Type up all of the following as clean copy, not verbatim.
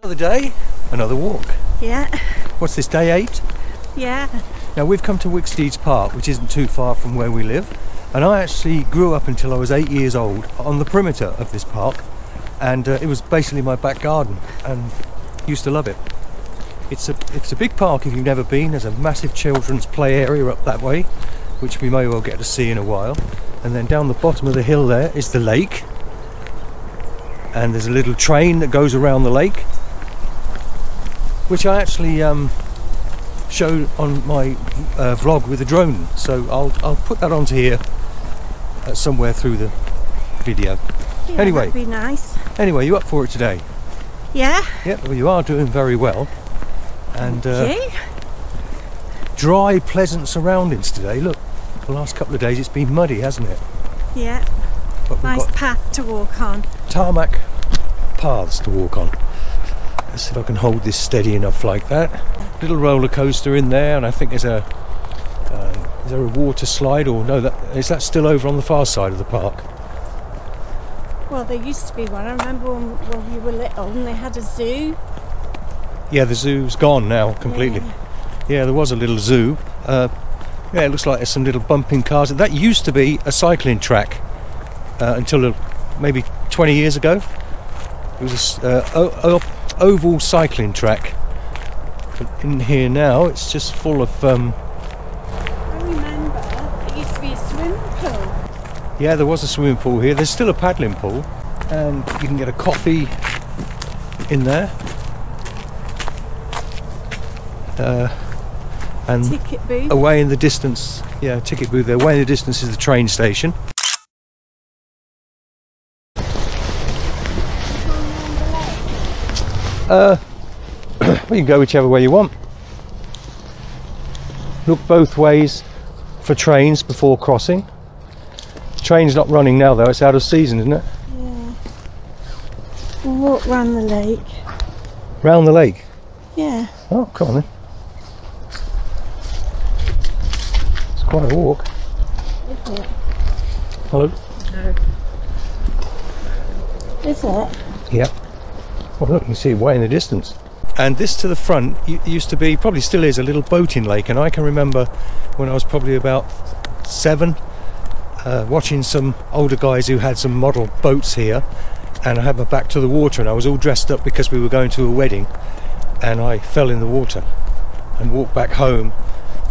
Another day, another walk. Yeah. What's this, day 8? Yeah. Now we've come to Wicksteed Park, which isn't too far from where we live, and I actually grew up until I was 8 years old on the perimeter of this park, and it was basically my back garden, and used to love it. It's a big park if you've never been. There's a massive children's play area up that way, which we may well get to see in a while, and then down the bottom of the hill there is the lake, and there's a little train that goes around the lake, which I actually showed on my vlog with a drone, so I'll put that onto here somewhere through the video. Yeah, anyway, that'd be nice. Anyway, you up for it today? Yeah. Yeah, well, you are doing very well, and Okay. dry, pleasant surroundings today. Look, the last couple of days it's been muddy, hasn't it? Yeah. But we've Nice got path to walk on. tarmac paths to walk on. Let's see if I can hold this steady enough like that. Little roller coaster in there, and I think there's a is there a water slide, or no? Is that still over on the far side of the park? Well, there used to be one. I remember when we were little and they had a zoo. Yeah, the zoo's gone now completely. Yeah, there was a little zoo. Yeah, it looks like there's some little bumping cars. That used to be a cycling track until maybe 20 years ago. It was a oval cycling track. But in here now, it's just full of. I remember it used to be a swimming pool. Yeah, there was a swimming pool here. There's still a paddling pool, and you can get a coffee in there. And Ticket booth. away in the distance, yeah, ticket booth there. Away in the distance is the train station. Well, you can go whichever way you want. Look both ways for trains before crossing. The train's not running now though, it's out of season, isn't it? Yeah. We'll walk round the lake. Round the lake? Yeah. Oh, come on then. It's quite a walk. Is it? Hello? No. Is it? Yep. Well, look, you can see it way in the distance. And this to the front used to be, probably still is, a little boating lake, and I can remember when I was probably about 7 watching some older guys who had some model boats here, and I had my back to the water and I was all dressed up because we were going to a wedding, and I fell in the water and walked back home,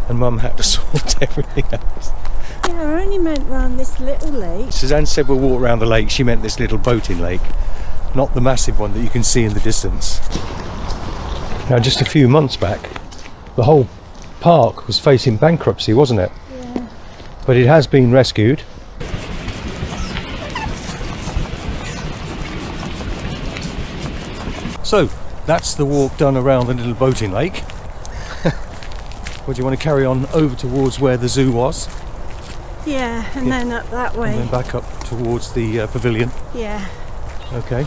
and Mum had to sort everything out. Yeah, I only meant round this little lake. Suzanne said we'll walk around the lake. She meant this little boating lake, not the massive one that you can see in the distance. Now, just a few months back, the whole park was facing bankruptcy, wasn't it? Yeah. But it has been rescued. So, that's the walk done around the little boating lake. Would you want to carry on over towards where the zoo was? Yeah, and then up that way. And then back up towards the pavilion. Yeah. Okay.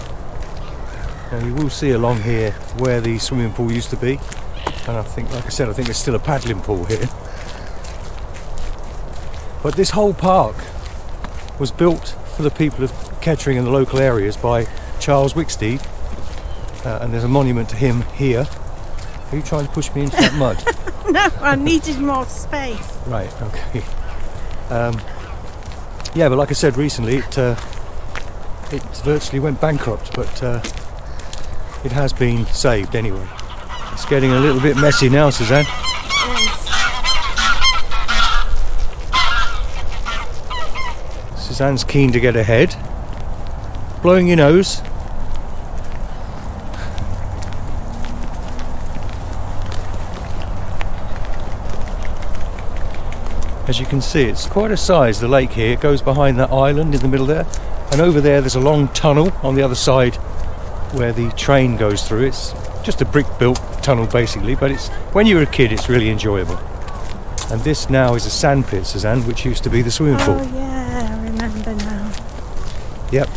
Now you will see along here where the swimming pool used to be, and I think, like I said, I think there's still a paddling pool here. But this whole park was built for the people of Kettering and the local areas by Charles Wicksteed, and there's a monument to him here. Are you trying to push me into that mud? No, I needed more space. Right, okay. Yeah, but like I said recently, it virtually went bankrupt, but it has been saved anyway. It's getting a little bit messy now, Suzanne. Yes. Suzanne's keen to get ahead. Blowing your nose. As you can see, it's quite a size, the lake here. It goes behind that island in the middle there, and over there there's a long tunnel on the other side where the train goes through. It's just a brick built tunnel basically, but it's, when you're a kid, it's really enjoyable. And this now is a sand pit, Suzanne, which used to be the swimming pool. Oh yeah, I remember now. Yep.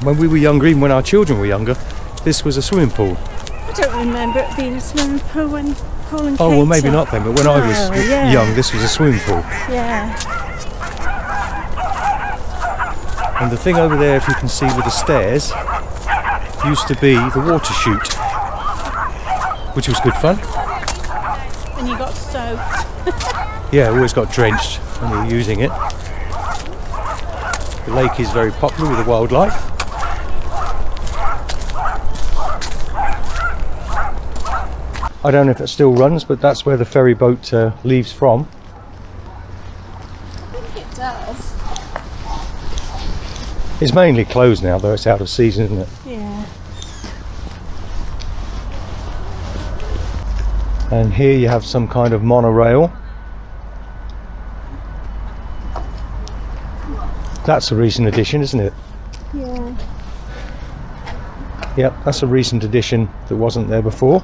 When we were younger, even when our children were younger, this was a swimming pool. I don't remember it being a swimming pool when Paul and Oh, Kate well, maybe not then, but when I was young, this was a swimming pool. Yeah. And the thing over there, if you can see with the stairs, used to be the water chute. which was good fun. And you got soaked. Yeah, always got drenched when we were using it. The lake is very popular with the wildlife. I don't know if it still runs, but that's where the ferry boat leaves from. I think it does. It's mainly closed now, though. It's out of season, isn't it? Yeah. And here you have some kind of monorail. That's a recent addition, isn't it? Yeah. Yep, that's a recent addition that wasn't there before.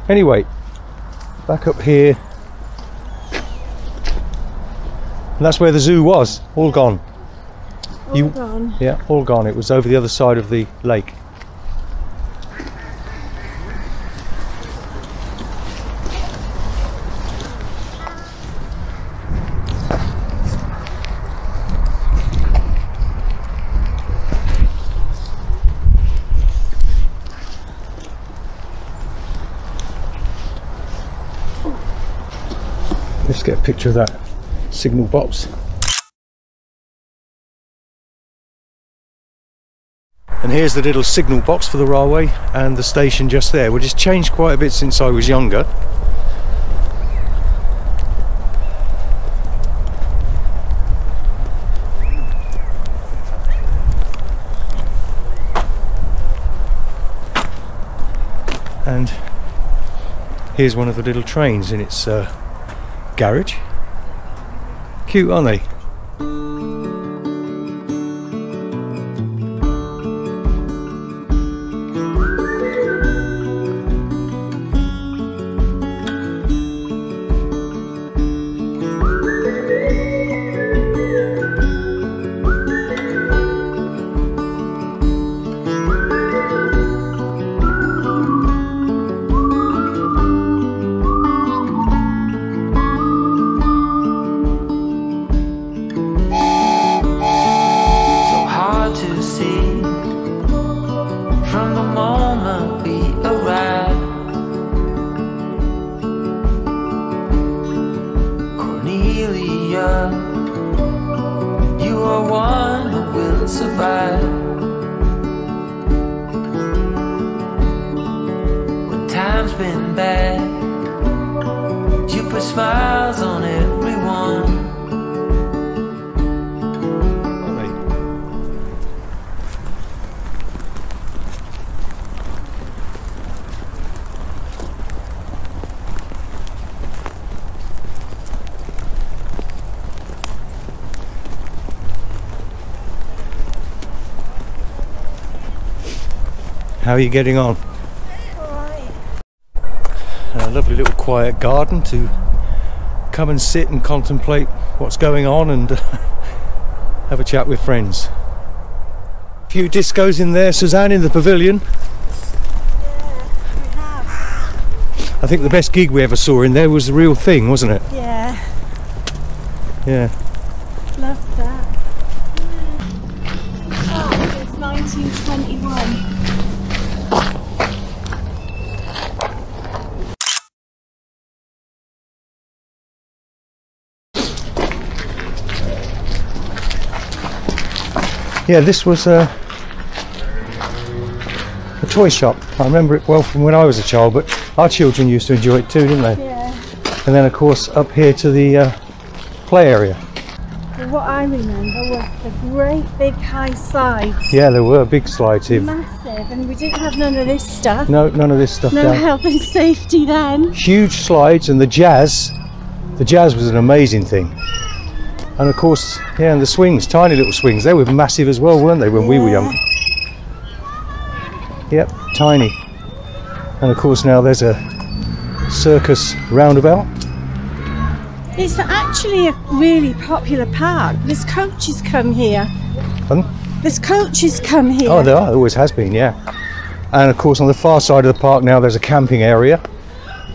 Anyway, back up here. And that's where the zoo was, all gone. All gone. Yeah, all gone. It was over the other side of the lake. Let's get a picture of that signal box. And here's the little signal box for the railway and the station just there, which has changed quite a bit since I was younger. And here's one of the little trains in its garage. Cute, aren't they? How are you getting on? Alright. A lovely little quiet garden to come and sit and contemplate what's going on and have a chat with friends. A few discos in there, Suzanne, in the pavilion. Yeah, we have. I think the best gig we ever saw in there was The Real Thing, wasn't it? Yeah. Yeah. Loved that. Oh, it's 1921. Yeah, this was a toy shop. I remember it well from when I was a child, but our children used to enjoy it too, didn't they? Yeah. And then of course up here to the play area. Well, what I remember was the great big high slides. Yeah, there were big slides here. Massive, and we didn't have none of this stuff. No, none of this stuff No down. health and safety then. Huge slides, and the jazz was an amazing thing. And of course, yeah, and the swings, tiny little swings, they were massive as well, weren't they, when we were young? Yep, tiny. And of course now there's a circus roundabout. It's actually a really popular park. There's coaches come here. Pardon? There's coaches come here. Oh, there are, there always has been, yeah. And of course on the far side of the park now there's a camping area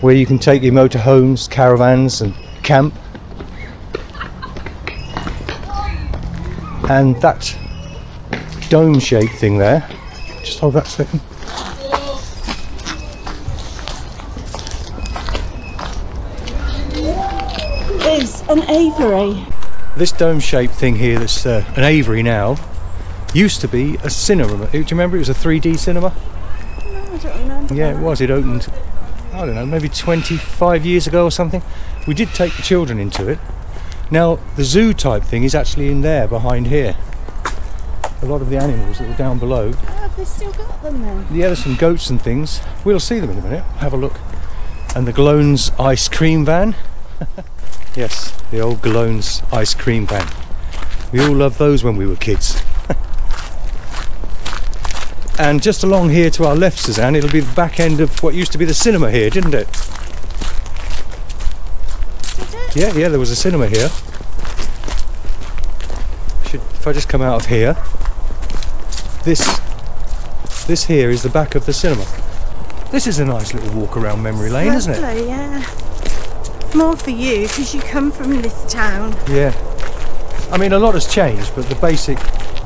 where you can take your motorhomes, caravans and camp. And that dome-shaped thing there, just hold that a second. an aviary. This dome-shaped thing here that's an aviary now used to be a cinema. Do you remember it was a 3D cinema? No, I don't remember. Yeah, it was. It opened, I don't know, maybe 25 years ago or something. We did take the children into it. Now, the zoo type thing is actually in there, behind here. A lot of the animals that were down below. Oh, have they still got them then? Yeah, there's some goats and things. We'll see them in a minute. Have a look. And the Glones ice cream van. Yes, the old Glones ice cream van. We all loved those when we were kids. And just along here to our left, Suzanne, it'll be the back end of what used to be the cinema here, didn't it? Did it? Yeah, there was a cinema here. If I just come out of here, this here is the back of the cinema. This is a nice little walk around memory lane, isn't it? Lovely, yeah. More for you because you come from this town. Yeah. I mean, a lot has changed, but the basic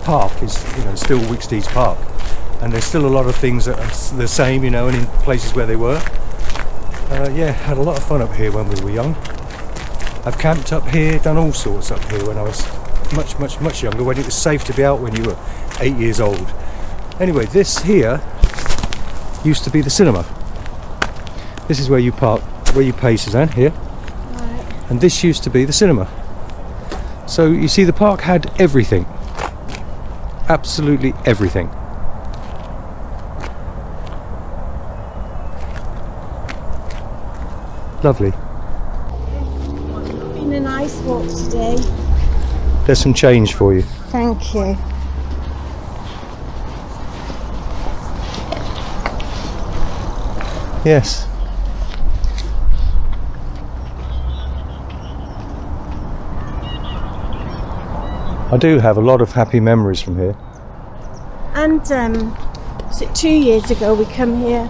park is, still Wicksteed Park, and there's still a lot of things that are the same, and in places where they were. Yeah, had a lot of fun up here when we were young. I've camped up here, done all sorts up here when I was much younger, when it was safe to be out when you were 8 years old. Anyway, this here used to be the cinema. This is where you park, where you pay, Suzanne, here. Right. And this used to be the cinema. So you see, the park had everything. Absolutely everything. Lovely. It's been a nice walk today. There's some change for you. Thank you. Yes. I do have a lot of happy memories from here. And was it 2 years ago we come here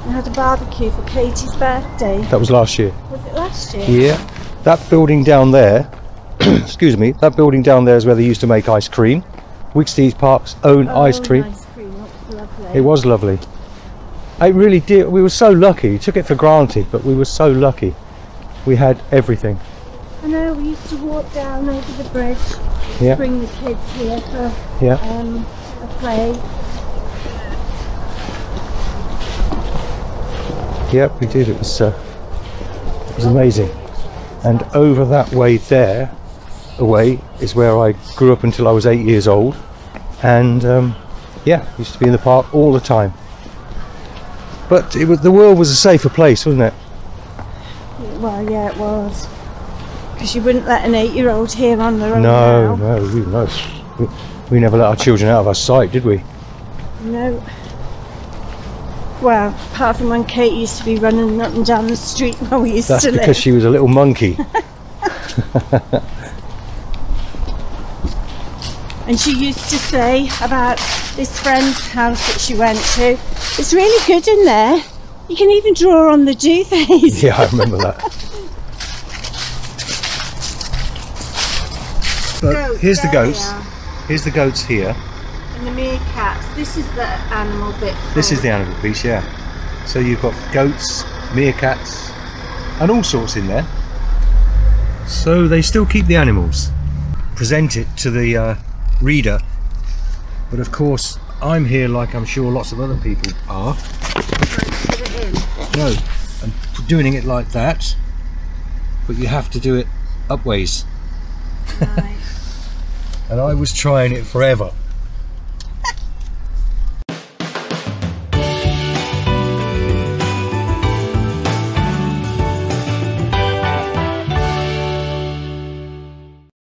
and had a barbecue for Katie's birthday? That was last year. Was it last year? Yeah. That building down there, excuse me, that building down there is where they used to make ice cream. Wicksteed Park's own ice cream. Ice cream, that was lovely. It was lovely. It really did. We were so lucky. We took it for granted, but we were so lucky. We had everything. I know, we used to walk down over the bridge Yeah. to bring the kids here for Yeah. a play. Yep, we did. It was amazing. And over that way there, away, is where I grew up until I was 8 years old. And yeah, used to be in the park all the time. But the world was a safer place, wasn't it? Well, yeah, it was. Because you wouldn't let an 8-year-old here on their own now. No, we never let our children out of our sight, did we? No. Well, apart from when Kate used to be running up and down the street where we used to live. That's because she was a little monkey. And she used to say about this friend's house that she went to, it's really good in there. You can even draw on the duvets. Yeah, I remember that. But here's the goats. Here's the goats here. And the meerkats. This is the animal bit. This is the animal piece, yeah. So you've got goats, meerkats, and all sorts in there. So they still keep the animals, present it to the reader. But of course, I'm here like I'm sure lots of other people are. Put it in. No, I'm doing it like that, but you have to do it upways. Right. And I was trying it forever.